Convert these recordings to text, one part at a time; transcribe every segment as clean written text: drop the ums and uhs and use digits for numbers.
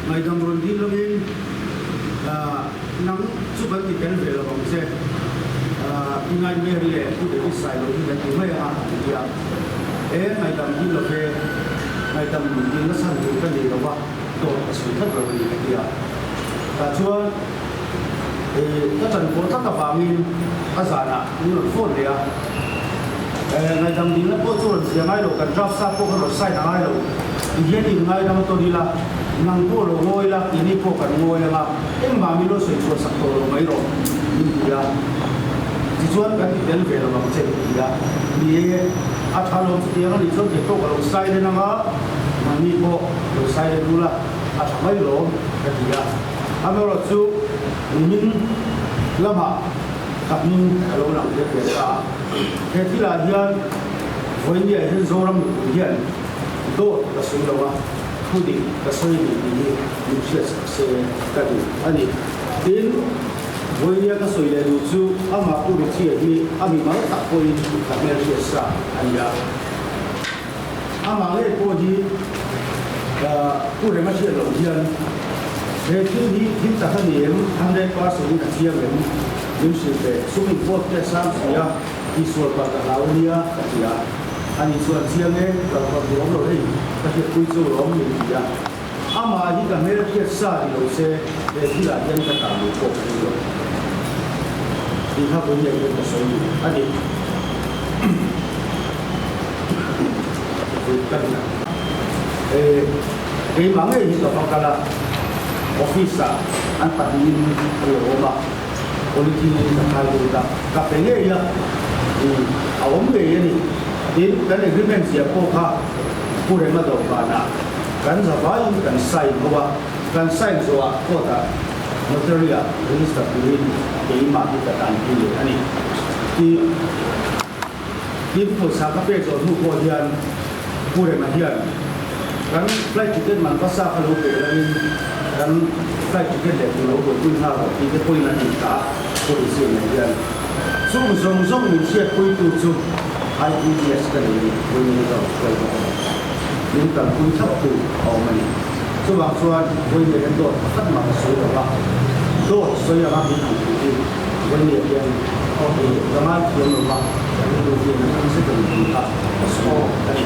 ngày đồng rồi đi lo in nắng chụp cái tiền về là bằng xe ngày mai đi lệ cũng để xài rồi thì cái mấy à thì ngày đồng đi lo về ngày đồng đi nó sang được cái gì đó vậy tổ sự thất rồi thì cái gì chúa các thành phố tất cả vàng in các sản ạ như là phone đấy ngày đồng đi nó có chỗ là gì ngay rồi cần drop sa có rồi sai ngay rồi hiện thì ngày đồng tôi đi là năng cô rồi ngồi là ini cô cần ngồi là em mà mình lo sửa chữa sắp tới rồi mấy rồi nhưng mà chỉ chuẩn cái tiền về là bằng tiền thì đi tháo lồng tiền nó đi chuẩn thì tôi còn sai đấy nó mà mình cô rồi sai đấy luôn là tháo mấy rồi cái gì anh nói chú mình làm hả gặp mình lâu lắm để về cả thế thì là hiện với nhiều hiện số lắm hiện tôi là số đâu Kudi kasoi ni nucleus se kadi ani tin voiya kasoi le luchu ama kudi chi ni ami ma ta koi ka mer sa anya ama le ko di ku re ma chi lo hian he chu ni tin ta han ni 100% ka chi ren nim se pe sumi pot te sam sia isol pa ta launia ka tia anh suy diễn nghe và còn đúng rồi đấy các cái quy chế đó mình thì mà những cái mấy cái sai thì đầu xe để khi là nhân tất cả một cuộc rồi thìเขาเป็นอย่างนี้ก็สวยอันนี้กันนะมังเองที่เราบอกกันละออฟฟิศอันตัดยินโอ้โหมาpolitik yang terkait dengan KPI ya, awam gaya ni in kan agreement siapa kah pura madu kana kan sabai kan sign bawa kan sign soa kota material register ini mah kita tanti ani di pusat KPI so tu kemudian pura madian kan flight ticket man pasal kalau lagi kan flight ticket dia kalau pun harus kita pun nanti tak polisi madian sung ni siap pun tu IES kan ini punya kalau ini kan pun satu orang ni sebab soal punya itu tak masuk dalam tu saya kami nanti punya yang okey zaman yang lama yang itu dia nanti sedang kita masuk tadi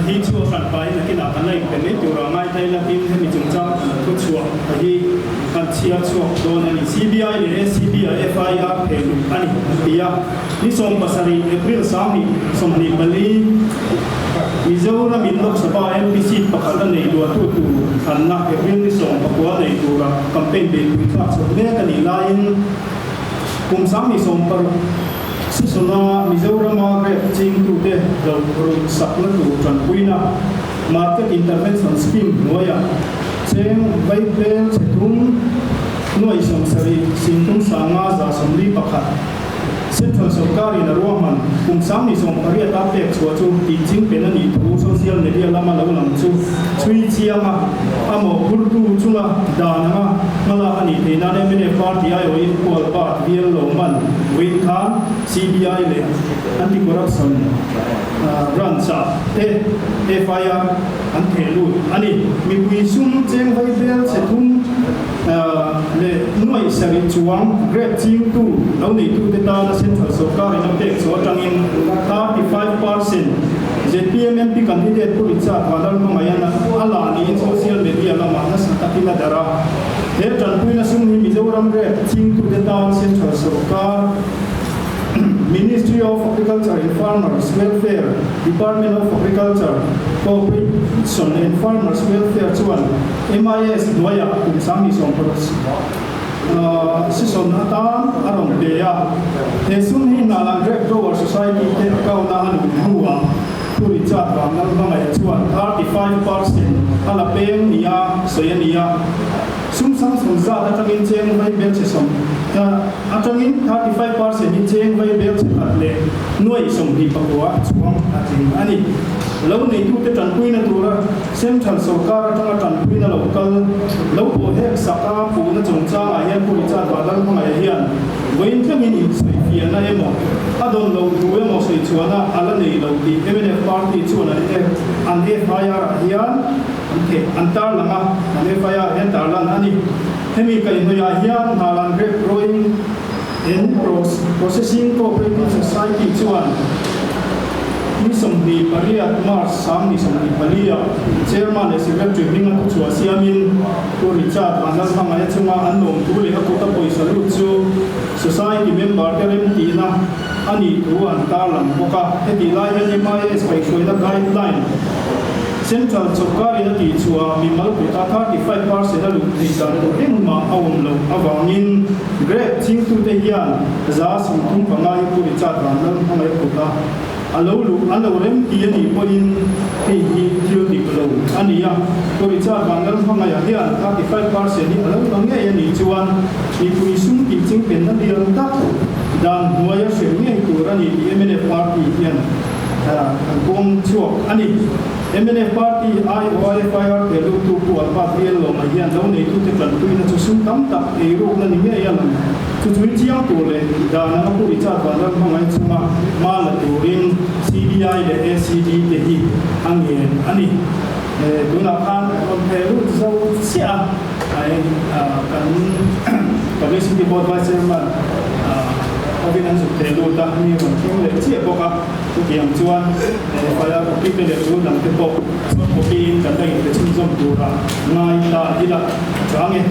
hi chua phản bái là cái nào hắn này cái này điều là ngay đây là phim thì mình chúng ta có chua thì hắn chia chua đồ này CBI này CBI ya ni som pasari April sami som ni bali Mizoram in Lok Sabha MPC pakala nei dua tu anna April ni som pakwa nei dura campaign be without so le kan ilain kum sami som par sisona Mizoram agre ching tu de lo sakla tu tran puina market intervention scheme noya cheng vai bel chetum noi som sari sintum sanga za somli pakha Central Sarkar in Roman kum sami som paria ta pek chu chu teaching penani tu social media lama lagulam chu chui chiama amo kurtu chula dana mala ani thena ne mene party ayo in pol part biel lo man win khan CBI le anti corruption run sa FIR an thelu ani mi pui sum cheng vai bel chetum le noi sari chuang great team tu lo ni tu te ta Central Sarkar in Apec so tangin 35% JPMMP candidate put itself wadal mo mayana ala ni social media la manas takila dara he tan puina sum ni Mizoram great team to the town Central Sarkar Ministry of Agriculture and Farmers Welfare Department of Agriculture Cooperation and Farmers Welfare chuan MIS doya kum sami som paros Sison Natam arong deya Esum hi nalang Greg Grower Society te kau na anu huwa turi chat bang nal bangai chuan 35% ala peng nia soya nia sum sang sum za ta tangin cheng vai bel che som atangin 35% ni cheng vai bel che atle noi som hi pakwa chuang ating ani lo nei tu te tan puina tura Central Sarkar atanga tan puina local lo bo he saka pu na chungcha a hian puri chat ba dal mangai hian wein thamin in sei fia na emo adon lo tu emo sei chuana ala nei lo ti MNF party chuana te an FIR hian ante antar lama an FIR hian tar lan ani hemi kai noya hian halan grep growing in processing cooperative society chuan ni somni paria mar sam ni somni paria chairman and secretary hinga tu chua siamin to Richard anal mangaya chunga annom tu le ko ta poi salu chu society member terem ti na ani tu an talam boka heti lai ni mai spai soina guideline Central Sarkar in ti chua mi mal ko ta 35% alu ti dan to engma awom lo awangin great thing to the yan za sum tum pangai tu Richard anal mangai ko ta alo rem ti ani poin hi thil ti lo ani ya ko ri cha bangal phanga ya hian 35% ni alo bange ya ni chuan ni pui sum ki ching pen na dial ta dan huaya se ni ku rani MNF party hian kom chuak ani MNF party IOFIR te lu tu ku alpa riel lo ma hian lo nei tu te kan tu na chu sum tam tak e ro na ni ya lan chu chui chiang tu le da na ku ri cha bangal phanga chuma ma la tu rin CBI le SCD te hi angin ani tuna kan on peru so sia ai kan publicity board vice chairman ordinance te lu ta ni on le chia boka tu kiam chuan pala ko pi pe le lu dang te pok so ko pi kan dai te chim som tu ra ngai ta ila change